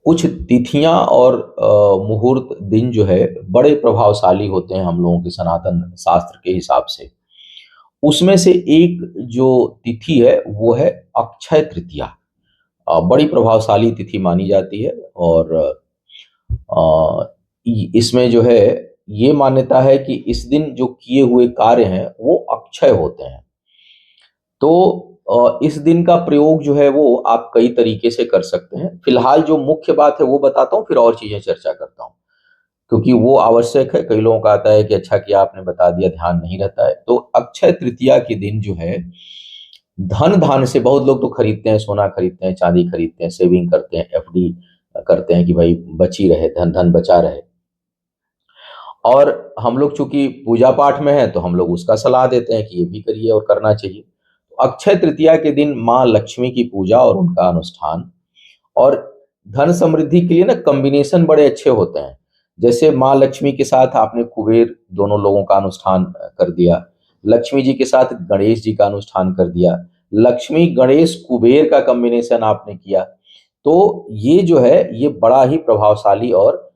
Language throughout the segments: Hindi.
कुछ तिथियां और मुहूर्त दिन जो है बड़े प्रभावशाली होते हैं हम लोगों के सनातन शास्त्र के हिसाब से। उसमें से एक जो तिथि है वो है अक्षय तृतीया। बड़ी प्रभावशाली तिथि मानी जाती है और इसमें जो है ये मान्यता है कि इस दिन जो किए हुए कार्य हैं वो अक्षय होते हैं। तो इस दिन का प्रयोग जो है वो आप कई तरीके से कर सकते हैं। फिलहाल जो मुख्य बात है वो बताता हूँ, फिर और चीजें चर्चा करता हूँ, क्योंकि वो आवश्यक है। कई लोगों का आता है कि अच्छा किया आपने बता दिया, ध्यान नहीं रहता है। तो अक्षय तृतीया के दिन जो है धन धान से बहुत लोग तो खरीदते हैं, सोना खरीदते हैं, चांदी खरीदते हैं, सेविंग करते हैं, एफडी करते हैं कि भाई बची रहे, धन धन बचा रहे। और हम लोग चूंकि पूजा पाठ में हैं तो हम लोग उसका सलाह देते हैं कि ये भी करिए और करना चाहिए। तो अक्षय तृतीया के दिन माँ लक्ष्मी की पूजा और उनका अनुष्ठान, और धन समृद्धि के लिए ना कॉम्बिनेशन बड़े अच्छे होते हैं। जैसे माँ लक्ष्मी के साथ आपने कुबेर दोनों लोगों का अनुष्ठान कर दिया, लक्ष्मी जी के साथ गणेश जी का अनुष्ठान कर दिया, लक्ष्मी गणेश कुबेर का कॉम्बिनेशन आपने किया, तो ये जो है ये बड़ा ही प्रभावशाली और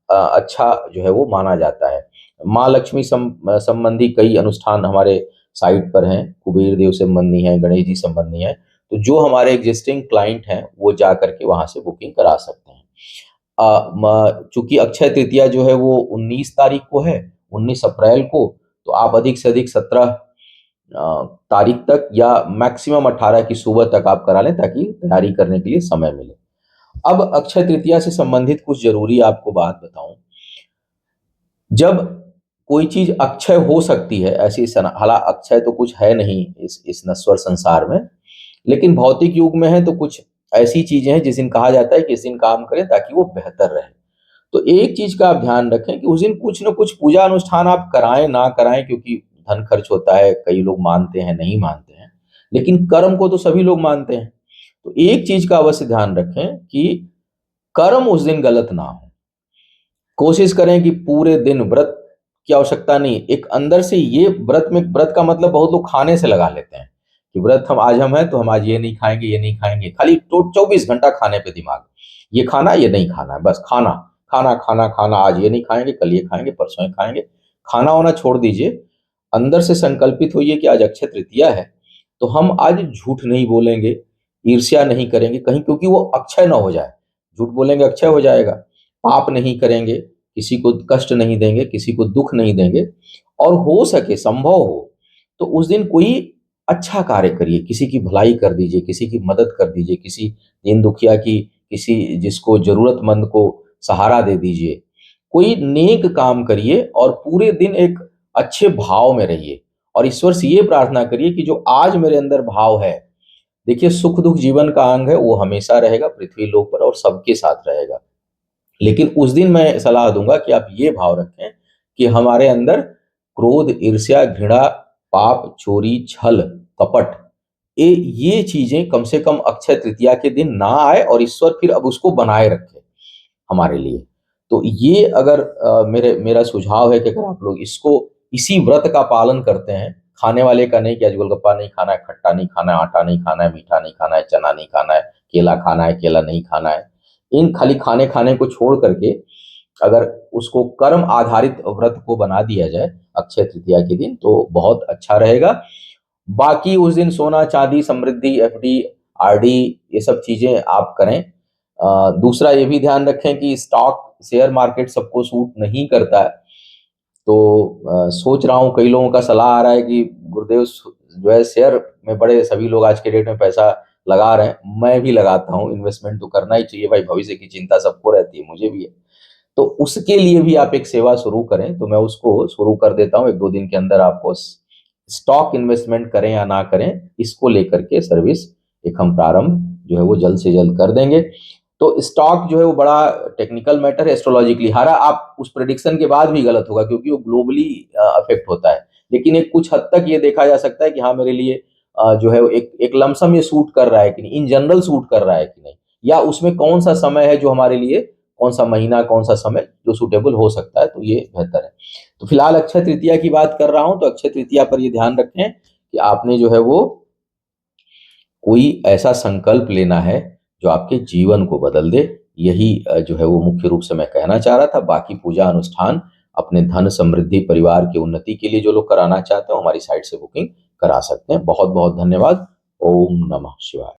अच्छा जो है वो माना जाता है। माँ लक्ष्मी संबंधी कई अनुष्ठान हमारे साइट पर हैं, कुबेर देव संबंधी हैं, गणेश जी संबंधी हैं। तो जो हमारे एग्जिस्टिंग क्लाइंट हैं वो जा करके वहां से बुकिंग करा सकते हैं। चूंकि अक्षय तृतीया जो है वो 19 तारीख को है, 19 अप्रैल को, तो आप अधिक से अधिक 17 तारीख तक या मैक्सिमम 18 की सुबह तक आप करा लें ताकि तैयारी करने के लिए समय मिले। अब अक्षय तृतीया से संबंधित कुछ जरूरी आपको बात बताऊं। जब कोई चीज अक्षय हो सकती है, ऐसी हालांकि अक्षय तो कुछ है नहीं इस नश्वर संसार में, लेकिन भौतिक युग में है तो कुछ ऐसी चीजें हैं जिस दिन कहा जाता है कि इस दिन काम करें ताकि वो बेहतर रहे। तो एक चीज का आप ध्यान रखें कि उस दिन कुछ न कुछ पूजा अनुष्ठान आप कराएं ना कराएं, क्योंकि धन खर्च होता है, कई लोग मानते हैं नहीं मानते हैं, लेकिन कर्म को तो सभी लोग मानते हैं। तो एक चीज का अवश्य ध्यान रखें कि कर्म उस दिन गलत ना हो। कोशिश करें कि पूरे दिन व्रत की आवश्यकता नहीं, एक अंदर से ये व्रत में, व्रत का मतलब बहुत लोग खाने से लगा लेते हैं कि व्रत हम हैं तो हम आज ये नहीं खाएंगे, ये नहीं खाएंगे, खाली तो 24 घंटा खाने पे दिमाग, ये खाना ये नहीं खाना है, बस खाना खाना खाना खाना, आज ये नहीं खाएंगे, कल ये खाएंगे, परसों ये खाएंगे। खाना वाना छोड़ दीजिए, अंदर से संकल्पित होइए कि आज अक्षय तृतीया है तो हम आज झूठ नहीं बोलेंगे, ईर्ष्या नहीं करेंगे कहीं, क्योंकि वो अक्षय ना हो जाए। झूठ बोलेंगे अक्षय हो जाएगा। पाप नहीं करेंगे, किसी को कष्ट नहीं देंगे, किसी को दुख नहीं देंगे, और हो सके संभव हो तो उस दिन कोई अच्छा कार्य करिए, किसी की भलाई कर दीजिए, किसी की मदद कर दीजिए, किसी दीन दुखिया की, किसी जिसको जरूरतमंद को सहारा दे दीजिए। कोई नेक काम करिए और पूरे दिन एक अच्छे भाव में रहिए, और ईश्वर से ये प्रार्थना करिए कि जो आज मेरे अंदर भाव है, देखिए सुख दुख जीवन का अंग है, वो हमेशा रहेगा पृथ्वी लोक पर और सबके साथ रहेगा। लेकिन उस दिन मैं सलाह दूंगा कि आप ये भाव रखें कि हमारे अंदर क्रोध, ईर्ष्या, घृणा, पाप, चोरी, छल, कपट, ये चीजें कम से कम अक्षय तृतीया के दिन ना आए, और ईश्वर फिर अब उसको बनाए रखे हमारे लिए। तो ये अगर मेरा सुझाव है कि अगर आप लोग इसको, इसी व्रत का पालन करते हैं, खाने वाले का नहीं कि आज गोलगप्पा नहीं खाना है, खट्टा नहीं खाना है, आटा नहीं खाना है, मीठा नहीं खाना है, चना नहीं खाना है, केला खाना है, केला नहीं खाना है, इन खाली खाने खाने को छोड़ करके अगर उसको कर्म आधारित व्रत को बना दिया जाए अक्षय तृतीया के दिन तो बहुत अच्छा रहेगा। बाकी उस दिन सोना चांदी, समृद्धि, एफडी, आरडी, ये सब चीजें आप करें। दूसरा ये भी ध्यान रखें कि स्टॉक शेयर मार्केट सबको सूट नहीं करता है। तो सोच रहा हूँ, कई लोगों का सलाह आ रहा है कि गुरुदेव जो है शेयर में बड़े सभी लोग आज के डेट में पैसा लगा रहे हैं, मैं भी लगाता हूँ, इन्वेस्टमेंट तो करना ही चाहिए भाई, भविष्य की चिंता सबको रहती है, मुझे भी है। तो उसके लिए भी आप एक सेवा शुरू करें, तो मैं उसको शुरू कर देता हूँ, 1-2 दिन के अंदर आपको स्टॉक इन्वेस्टमेंट करें या ना करें, इसको लेकर के सर्विस एक हम प्रारंभ जो है वो जल्द से जल्द कर देंगे। तो स्टॉक जो है वो बड़ा टेक्निकल मैटर है, एस्ट्रोलॉजिकली हारा आप उस प्रेडिक्शन के बाद भी गलत होगा क्योंकि वो ग्लोबली अफेक्ट होता है। लेकिन एक कुछ हद तक ये देखा जा सकता है कि हाँ मेरे लिए जो है एक एक लमसम ये सूट कर रहा है कि नहीं, इन जनरल सूट कर रहा है कि नहीं, या उसमें कौन सा समय है जो हमारे लिए, कौन सा महीना, कौन सा समय जो सूटेबल हो सकता है, तो ये बेहतर है। तो फिलहाल अक्षय तृतीया की बात कर रहा हूं, तो अक्षय तृतीया पर ये ध्यान रखें कि आपने जो है वो कोई ऐसा संकल्प लेना है जो आपके जीवन को बदल दे, यही जो है वो मुख्य रूप से मैं कहना चाह रहा था। बाकी पूजा अनुष्ठान अपने धन समृद्धि परिवार की उन्नति के लिए जो लोग कराना चाहते हो हमारी साइट से बुकिंग करा सकते हैं। बहुत बहुत धन्यवाद। ओम नमः शिवाय।